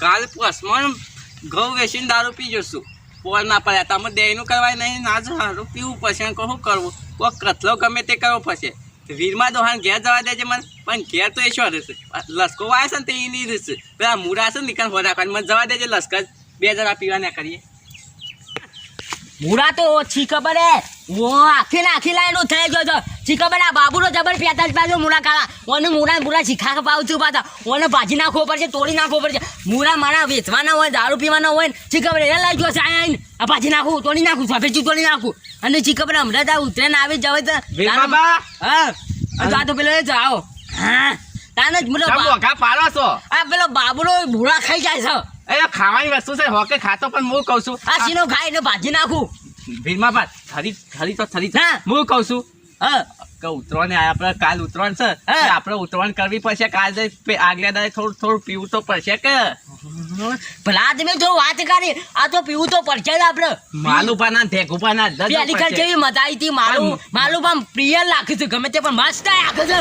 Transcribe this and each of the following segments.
કાલે પસમાં ઘઉં વેચીને દારૂ પી જશું. પોર ના પડ્યા તમે દેયનું કરવાય નહીં ના જ સારું પીવું પડશે કહું કરવું કોઈ કથલો ગમે તે કરવો પડશે. વીરમાં દોહાન ઘેર જવા દેજે મને પણ ઘેર તો એ શું રહેશે લસકો વાય છે ને તે એ નહીં રહેશે પેલા મૂરા છે ને નીકળ હો રાખવાની મને જવા દેજે લશ્કર 2000 પીવા ના કરીએ. મુરા તો ઓછી ખબર હે વો આખી નાખી લાઈનો થઈ ગયો તો છી ખબર આ બાબુનો જબર પેતા જ પાછો મુરા ખાવા ઓને મુરા પૂરા શીખા પાઉં છું પાછા ઓને ભાજી નાખવો પડશે તોડી નાખવો પડશે. મુરા મારા વેચવાના હોય દારૂ પીવાના હોય ને છી ખબર એ લઈ ગયો સાઈન આ ભાજી નાખું તોડી નાખું સફેદ તોડી નાખું અને છી ખબર હમણાં આ ઉતરેને આવી જવે તો હા જા તો પેલો એ જાઓ હા તાને જ મોટો પાડો છો આ પેલો બાબુનો ભૂરા ખાઈ જાય છે. એ ખાવાની વસ્તુ છે હોકે ખાતો પણ હું કહું છું આ સીનો ખાઈ ને ભાજી નાખું ભીડમાં બાદ થરી તો થરી હું કહું છું હા કે ઉતરવાને આપણે કાલ ઉતરવાનું છે આપણે ઉતરવાન કરવી પડશે કાલ આગલા દાડે થોડું પીવું તો પડશે કે ભલા તમે જો વાત કરી આ તો પીવું તો પડશે જ આપણે માલુપાના ઢેકુપાના પેલી કઈ કેવી મજા આવી હતી માલુપા પ્રિય લાગે છે ગમે તે પણ મસ્ત લાગે છે.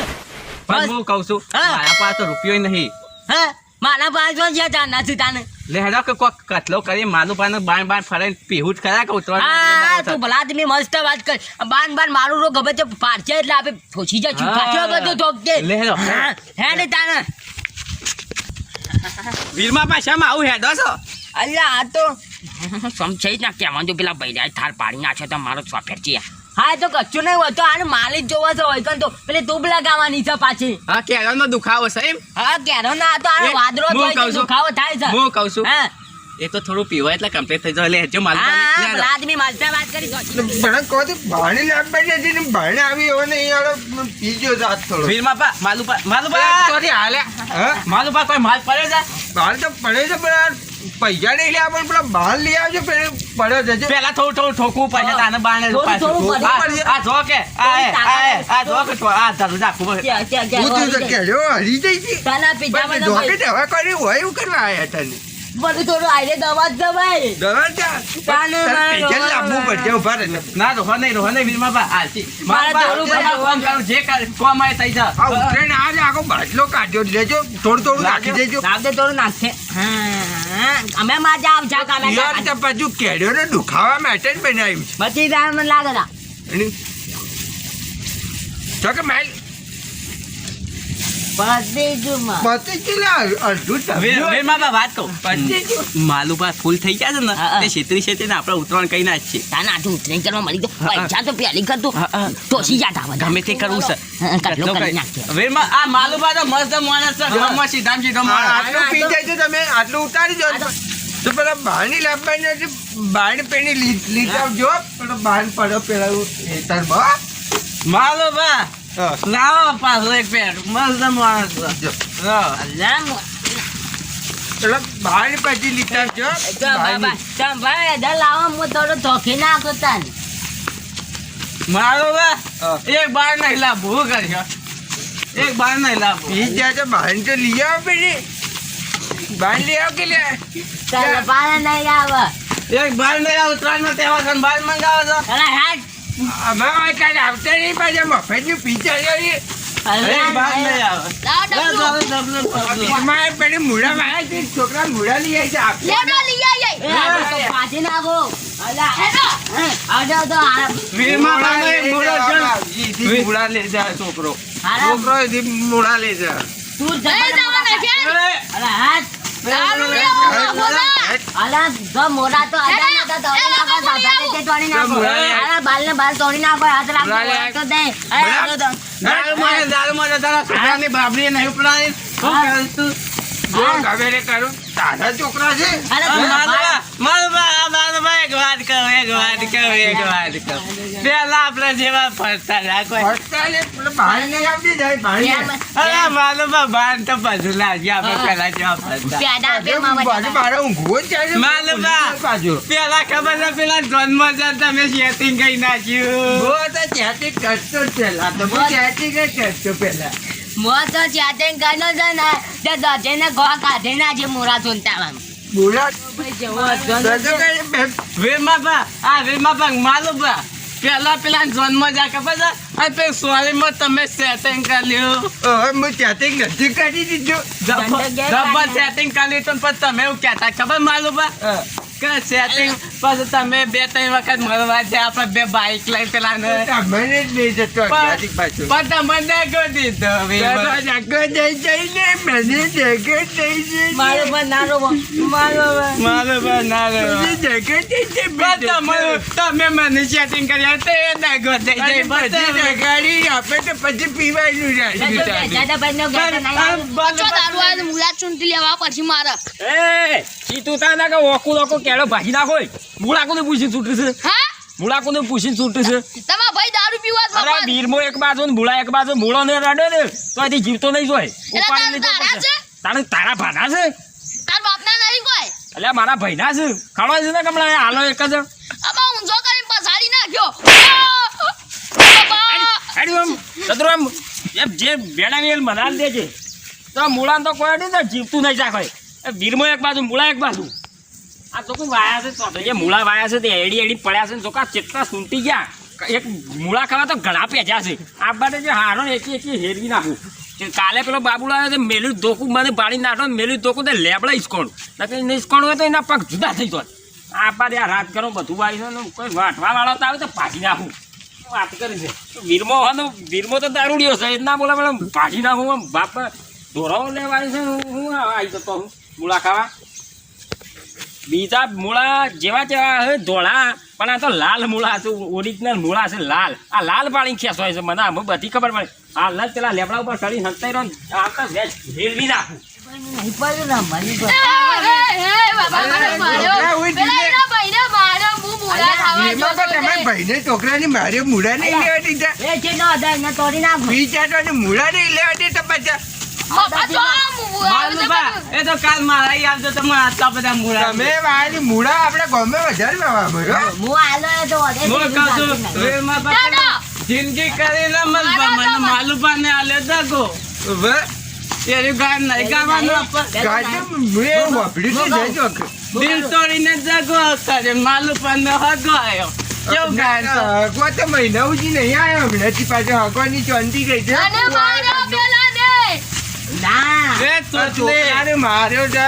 પણ હું કહું છું મારા પાસે તો રૂપિયો નહીં હા મારા પાસે જ્યાં જાણ નથી તાને લેહડો કે કોક કથલો કરી માલુપાને બાણ ફરે પીવું જ ખરા કે ઉતરવાનું તું ભલા તમે મસ્ત વાત કર બાન મારું રો ગમે તે પારશે એટલે આપણે થોછી જાય છુપાચ્યો બધું ઠોકતે લેહડો હે ને તાને વીરમાં પાછામાં આવું હેડો છો અલ્યા આ તો સમજાઈ ના કેવાનું પેલા ભાઈ થાર પાડી નાખ્યો તો મારો સોફેર છે. હા તો કચ્છું નહીં હોય તો આને માલિક જોવો છો હોય તો પેલી તુબ લગાવવાની છે પાછી. હા કેરોનો દુખાવો છે એમ હા કેરો ના તો આ વાદરો દુખાવો થાય છે હું કહું છું હા એ તો થોડું પીવાય એટલે કમ્પ્લીટ થઈ જાય લેજો માલ આદમી માલતા વાત કરી પણ કહો તો ભાણે લાગવાની હતી ને ભાણે આવી હવે ને એ પીજો જાત થોડો વીરમાં માલુપા ચોથી હાલે હા માલુપા કોઈ માલ પડે છે બહાર તો પડે છે પણ પૈસા નહીં લે પણ પેલા બહાર લઈ આવજો પડ્યો જજો પેલા થોડું ઠોકવું પડશે તાને બાણે થોડું આ જો કે આ જો કે આ ધરું રાખું હું તો કેજો હરી જઈ હતી તાના પીજામાં તો ધોકે દવા કરી હોય એવું કરવા આવ્યા તને બધું થોડું આઈને દવા જ દવાય દવા પૈસા લાવવું પડશે ઉભા રહે ના રોહન નહીં વીરમાં બા આલતી જે કોમ આવે થઈ જા આ ઉતરેને આજે આખો બાટલો કાઢ્યો લેજો થોડું નાખી દેજો નાખે થોડું નાખે હા અમે માજા આવ જા કામે યાર તો પાછું કેડ્યો ને દુખાવા માટે જ બનાવ્યું છે બચી જાય મને લાગે તા અને તો કે મેલ બધી જુમા પતિ ચલા અડધું વીરમાં બા વાત કહું પતિ માલુપા ફૂલ થઈ ગયા છે ને તે છેતરી ને આપણે ઉતરાણ કઈ ના છે તાના આટલું ઉતરેન કરવા મળી તો પૈસા તો પેલી કરતું તોસી જાતા બધા ગમે તે કરવું છે કેટલો કરી નાખે વીરમાં આ માલુપા તો મસ્ત માણસ છે ગામમાં સીધો આટલું પી જાય તો તમે આટલું ઉતારી દો તો પેલા બાણી લાવવાની હતી બાણી પેણી લીધા જો પેલો બાણ પડ્યો પેલા ખેતરમાં માલુપા લાવો પાછો એક પેટ મસ્ત માણસ છે પેલા બાણી પછી લીધા જો ભાઈ દર લાવો હું થોડો ધોકી નાખો તાન મારો એક બાર નહીં લાવવું કરશો એક બાર નહીં લાવવું પી જાય તો બાણી તો લઈ આવો પેલી બાણી લઈ આવો કે લે ચાલો પાને નહીં આવે એક બાર નહીં આવ ઉત્તરાયણ માં તહેવાર છે બાર મંગાવો છો અરે હાટ અમારે કાલે આવતા નહીં પાછા મફતનું પીચા લેવી એક બાર નહીં આવે અમારે પેલી મૂળા વાળા છે છોકરા મૂળા લઈ આવી છે પાછી નાખો આવજો તો વીરમાં બાનો એક મૂળો છે મૂળા લઈ જાય છોકરો હારા. છોકરો એથી મૂળા લઈ જાય તું અરે હાટ અલા જો મોડા તો આજા તો તોડી નાખો સાધાને તે તોડી નાખો અરે બાલને બાલ તોડી નાખો હાથ રાખો તો દે અરે તો દારૂ માં તારા છોકરાની બાબરી નહીં ઉપડાવી શું કરું તું જો ગવેરે કરું તારા છોકરા છે એક વાત કહું પેલા આપડે જેવા ફરતા રાખો ફરતા લે પેલો બહાર નહીં આવતી જાય ભાઈ માલુબા બાર તો બધું લાગ્યા આપણે પેલા જેવા ફરતા પ્યાડા પે મામા મારે ઊંઘવો જ જાય છે. માલુબા બાજુ પેલા ખબર છે પેલા જન્મ છે તમે સેટિંગ કઈ નાખ્યું બહુ તો ચેટિંગ કરતો જ પેલા તો બહુ ચેટિંગ જ કરતો પેલા મો તો ચાટેન કરનો છે ને તે દજેને ગો કાઢે ના જે મોરા સુનતામાં બોલા ભાઈ જેવો હતો તો કઈ વીરમાપા માલુબા પેલા પેલા જન્મ જા ખબર છે અને પેલું સોરીમાં તમે સેટિંગ કરી લ્યો હવે હું chatting નથી કરી દીધું. જબર સેટિંગ કરી તો પછી તમે એવું કહેતા ખબર માલું બા હા. કે સેટિંગ પછી તમે 2-3 વખત મળવા જાય આપણે બે બાઈક લઈ પેલા ને તમને જ નહીં જતો અંગાથી પાછો. પણ તમને દગો દીધો તારો જગ્ગો દઈ જઈને મને જગ્ગો દઈ જઈને. મારો પણ નાનો મારો મારો બા ના રે મને જગ્ગો દઈ જઈને. તમે મને સેટિંગ કરી તો એ દગો દઈ અને જાય પછી જગાડી આપે તો પછી પીવાનું રાખ્યું. દાદા ભાઈ નો દારૂ આવે મુલાદ ચૂંટી લેવા પછી મારે એ સીતું તા ના કે ઓકુ લોકો કેળો ભાજી નાખો મુળાકોને પૂછીને છૂટે છે હા મુળાકોને પૂછીને છૂટે છે તમારા ભાઈ દારૂ પીવા જ અરે બાપા. બીરમો એક બાજુ ને મુળા એક બાજુ મુળો ને રડે ને તો એથી જીવતો નહીં જોય ઉપાડી લીધો તારા પછી. છે? તારા ભાના છે તાર બાપના નહીં કોઈ એટલે મારા ભાઈના છે ખાડો છે ને કમલા હાલો એક જ આમાં ઊંઝો કરીને પછાડી નાખ્યો ચતુરામ જે બેડાવેલ મનાલ દે છે તો મુળા તો કોઈ નહીં તો જીવતું નહીં જાય કોઈ બીરમો એક બાજુ મુળા એક બાજુ આ ચોખ્ખું વાયા છે તો જે મૂળા વાયા છે તે એડી પડ્યા છે ને ચોખ્ખા ચેટલા સૂંટી ગયા એક મૂળા ખાવા તો ઘણા પેજ્યા છે આ બાજુ જે હારો ને એકી હેરવી નાખું કે કાલે પેલો બાબુલા આવે મેલું ધોકું મને પાડી નાખો મેલું ધોકું તો લેબડા ઈસકોણ નકર ઈસકોણ હોય તો એના પગ જુદા થઈ જાય આ બાજુ આ રાત કરો બધું આવી ને કોઈ વાટવા વાળો તો આવે તો ભાજી નાખું વાત કરી છે વીરમો તો દારૂડિયો છે એના બોલા બોલા ભાજી નાખું આમ બાપ ધોરાઓ લેવાની છે હું આવી જતો હું મૂળા ખાવા બીજા મૂળા જેવા હે ધોળા પણ આ તો લાલ મૂળા છે ઓરિજિનલ મૂળા છે લાલ આ લાલ પાણી ખેસ હોય છે મને આમ બધી ખબર પડે હાલ જ પેલા લેબડા ઉપર ચડી હંતાઈ રહ્યો આ તો ફેરવી નાખું નહીં પડ્યું ને મારી એ, બાપા મને માર્યો. પેલા એના ભાઈને માર્યો. હું મુલા ખાવા એમાં જતો પણ તમારા તે. ભાઈને છોકરાની મારે મૂળા નહીં લેવા દીધા. એ છે નો અડાય ને તોડી નાખું બીજા મૂળા નહીં લેવા દીધા પાછા. બાપા જો આ મુલા માલું બા એ તો કાલ મારા ઈ આવજો તો મને આટલા બધા મૂળા તમે વાળી મૂળા આપણે ગામમાં વધારે વાવવા મળ્યો. હું આલો એ તો અડે હું કહું છું વેરમાં બા દાદા. જિંદગી કરીને મને માલું બા ને આલે દગો હવે એનું ગાન નહીં ગાવાનું આપણે ગાજે મેં વાપર્યું છે જજો. દિલ તોડીને દગો કરે માલું બા ને હગો આવ્યો કેવું ગાન છે હગવા તો મહિના ઉજી નહીં આવ્યો હમણાંથી પાછો હગવાની ચોંટી ગઈ છે. અને માર્યો પેલા ને. ના એ તો ચોટલી છોકરાને માર્યો છે.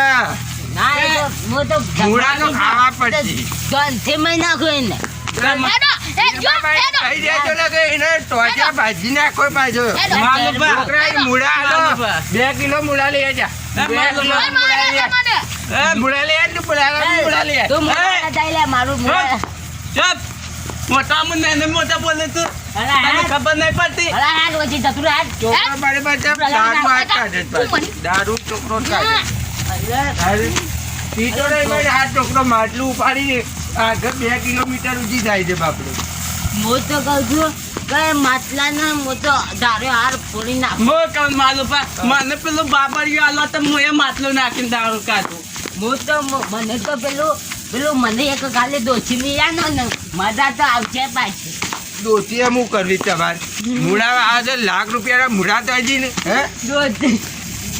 ના એ તો હું તો મૂળાનો ખાવા પડશે. ગંઠે માં નાખું એને હેડો, એ જો, હેડો. કહી દેજો ને કે એને ટોચા ભાજી નાખો પાછો. માલું બા છોકરાએ મૂળા આલો. 2 કિલો મૂળા લઈ જા. 2 કિલો ઓય મૂળા લઈ માર્યો જા. મને. મૂળા લઈ આવ, મૂળા લઈ આવ. તું મને દઈ લે મારું ચપ મોટા મને ને મોટા બોલે તું તને ખબર નહીં પડતી અલા હાથ વચ્ચે જતું રહે હાથ. છોકરો મારે પાછા દારૂ હાથ કાઢે જ પાછો. દારૂ છોકરો જ કાઢે. અરે, પીતો નહીં ભાઈ, આ છોકરો માટલું ઉપાડીને આગળ 2 કિલોમીટર ઊંચી જાય છે બાપડે. હું તો કહું છું કે માટલા ને હું તો ધારે હાર ફોડી નાખું મો કઉં માલું બા મને પેલું બાબરિયું આલો તો હું એ માટલું નાખીને દારૂ કાઢું હું તો મને તો પેલું મને એક ખાલી દોછી મિયાનો ને મજા તો આવશે પાછી દોતી એમ હું કરવી તમારે મૂળા આ તો લાખ રૂપિયાના મૂળા તો હજી ને હે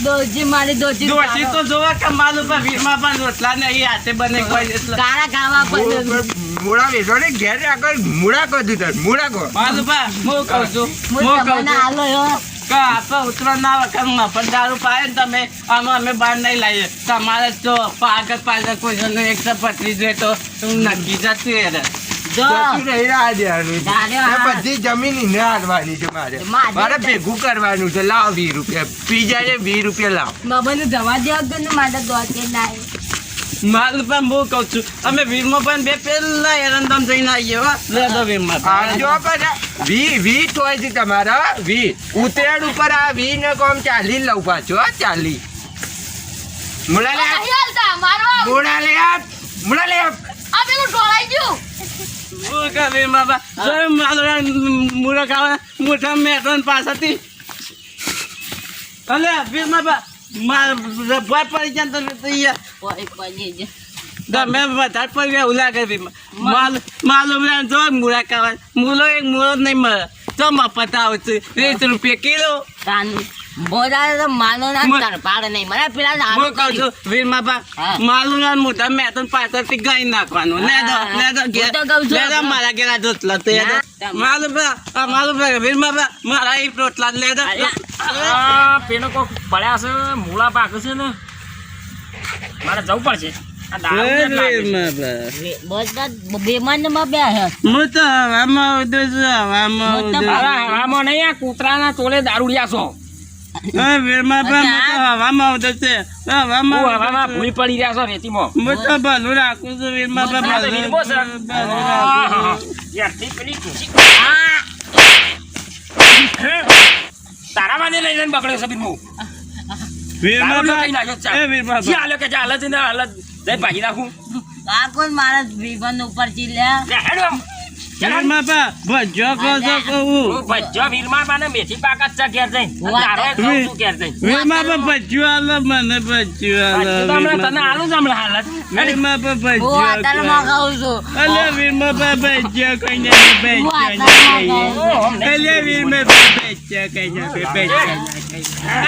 દોજી મારી દોજી દોશી તો જોવા કે માલું બા વીરમાં પણ રોટલા નહીં હાથે બને કોઈ એટલે કાળા ખાવા પણ મૂળા વેચો ને ઘેર આગળ મૂળા કીધું તાર મૂળા કહો. માલું બા હું કહું છું હું હું કહું તમને છું હાલો યો કે આપણે ઉતરણ ના વખત મફત દારૂ પાય ને તમે આમાં અમે બહાર નહીં લાવીએ તમારે તો પાછળ કોઈ એકસો પચીસ જોઈએ તો નક્કી જતું એ રે. જો જતું રહી રહ્યા દેવાનું છે. દારૂ એ હા. બધી જમીન એને હાલવાની છે મારે મારે મારે ભેગું કરવાનું છે. લાવ 20 રૂપિયા પી જાય 20 રૂપિયા લાવ. બાબાને જવા દેવા કે ને મારે દોતે લાય માલ પણ હું કહું છું અમે વીરમાં પણ બે પેલા એરંદમ જઈને આવીએ હો લે દો વીરમાં આજો પાછા 20 હોય છે તમારા 20 ઉતરાણ ઉપર આ 20 ને કોમ 40 લઉં પાછો 40 મૂળા લે આપ. નહીં હાલતા, મારવા. મૂળા લે આપ. મૂળા લે આપ. આ પેલું ઢોળાઈ ગયું. હું કે વીરમાં બા જો મારું મૂળો ખાવા મોટા મેટ્રોન પાસેથી અલે વીરમાં બા માર ભય પડી જાય તો કોઈ કોઈ જે તમે વધારે પડી ગયા ઉલા કરી માલુમ જો મૂળા ખાવા મૂળો એક મૂળો જ નહીં મળે તો મફત આવશે 20 રૂપિયા કિલો કાન મોરા તો માનો ના મ- તરપાડ નહીં મને પેલા હું દારૂ કહું છું વીરમાં બા હા. માલું ના મોટા મેં તો પાછળથી ગાઈ નાખવાનું લે દો હા, લે દો હું ઘેર તો કહું છું લે દો આપણે. મારા ઘેર આ રોટલા તો લે દો ના, માલું બા માલું બા વીરમાં બા મારા એ રોટલા લે દો આ પેલો કોક પડ્યા છે મૂળા પાક છે ને મારે જવું પડશે આ દારૂ જ લાગે છે. બધા બેમાનમાં બે હે હું તો હવામાં ઉડું છું હવામાં હું તો ઉડું અરે આમાં નહીં આ કૂતરાના ટોળે દારૂડિયા છો વીરમાં બા હું તો હવામાં ઉડું છું હવામાં હું ઉડું હવામાં છું. ભૂલી પડી રહ્યા છો રેતીમાં હું તો ભલું રાખું છું વીરમાં બા આ તો ભલું વીરમો છે. ભલું રાખું છું. યારથી પેલી ખુશી. તારા વાને લઈ લઈને બગડ્યો છે બીરમો. વીરમાં દારૂ બા લઈ નાખ્યો ચાલ. એ વીરમાં જી બા હાલે કે જા હાલે છે ને હાલે જઈ ભાગી નાખું આ કોણ મારા વિમાન ઉપર ચીલ્યા લે હેડો આમ. ચાલ આમ. વીરમાં બા ભજો કહો છો કહું હું ભજ્જો વીરમાં બાને મેથી પાક જ છે ઘેર જઈને. અને તારો એ ખાઉં છું ઘેર જઈને. વીરમાં બા ભજ્યું આલો મને ભજ્યું આલો ભજ્જો તો હમણાં તને આલું જ હમણાં હાલ જ. હેડ. વીરમાં બા હું ભજ્યું અત્યારમાં ખાઉં છું અલે વીરમાં બા ભજ્યું કઈ ને હું ભજ્યું અત્યારમાં ખાઉં ઓ, અમને અલે વીરમાં બા ભજ્યું કઈ ને ભજ્યું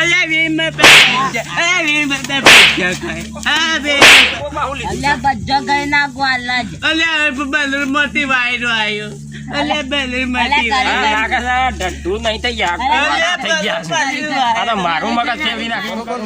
અલે વીરમાં બા ભજ્યું અલે વીરમાં બા ભજ્યું કઈ આ વીરમાં ઓ, બાહુ લીધું. અલ્યા બધો ગઈ નાખો અલ્લા જ અલે બલૂર મોટી વાયરો આવ્યો અલે બલૂર મોટી અલે, આ વાયરો લાગે છે ડટ્ટુ નહીં થઈ ગયા અરે, થઈ ગયા છે. આ તો મારું મગજ ફેરવી નાખ્યું Con